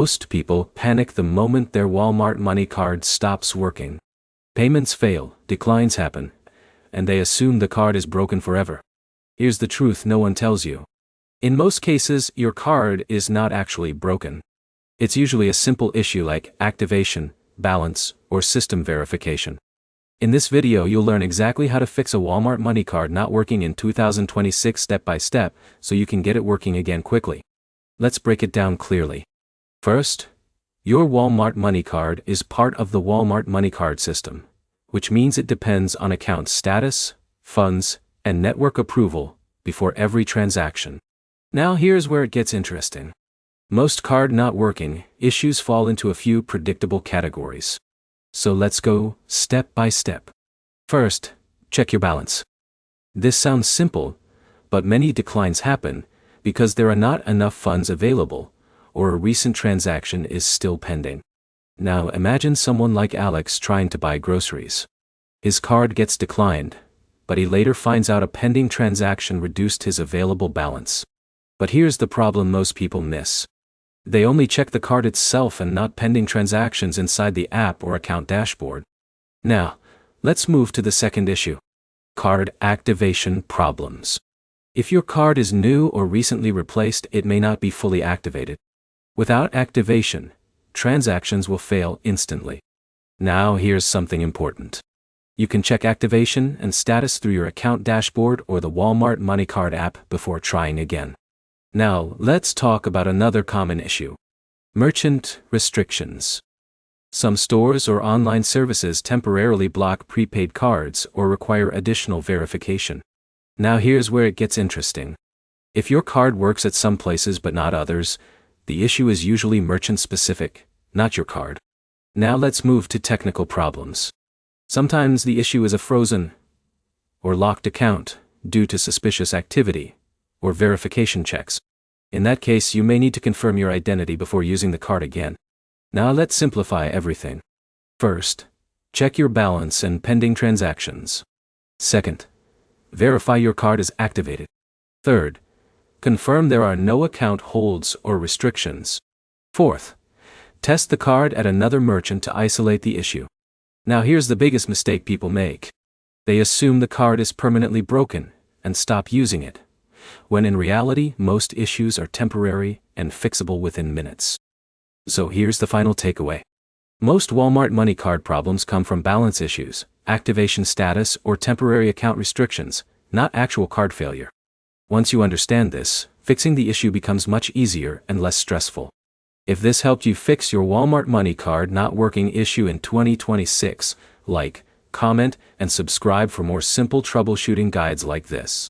Most people panic the moment their Walmart money card stops working. Payments fail, declines happen, and they assume the card is broken forever. Here's the truth no one tells you. In most cases, your card is not actually broken. It's usually a simple issue like activation, balance, or system verification. In this video you'll learn exactly how to fix a Walmart money card not working in 2026 step by step so you can get it working again quickly. Let's break it down clearly. First, your Walmart money card is part of the Walmart money card system, which means it depends on account status, funds, and network approval before every transaction. Now here's where it gets interesting. Most card not working issues fall into a few predictable categories. So let's go step by step. First, check your balance. This sounds simple, but many declines happen because there are not enough funds available, or a recent transaction is still pending. Now imagine someone like Alex trying to buy groceries. His card gets declined, but he later finds out a pending transaction reduced his available balance. But here's the problem most people miss. They only check the card itself and not pending transactions inside the app or account dashboard. Now, let's move to the second issue. Card activation problems. If your card is new or recently replaced, it may not be fully activated. Without activation, transactions will fail instantly. Now here's something important. You can check activation and status through your account dashboard or the Walmart Money Card app before trying again. Now, let's talk about another common issue. Merchant restrictions. Some stores or online services temporarily block prepaid cards or require additional verification. Now here's where it gets interesting. If your card works at some places but not others, the issue is usually merchant-specific, not your card. Now let's move to technical problems. Sometimes the issue is a frozen or locked account due to suspicious activity or verification checks. In that case, you may need to confirm your identity before using the card again. Now let's simplify everything. First, check your balance and pending transactions. Second, verify your card is activated. Third, confirm there are no account holds or restrictions. Fourth, test the card at another merchant to isolate the issue. Now here's the biggest mistake people make. They assume the card is permanently broken and stop using it, when in reality most issues are temporary and fixable within minutes. So here's the final takeaway. Most Walmart money card problems come from balance issues, activation status, or temporary account restrictions, not actual card failure. Once you understand this, fixing the issue becomes much easier and less stressful. If this helped you fix your Walmart money card not working issue in 2026, like, comment, and subscribe for more simple troubleshooting guides like this.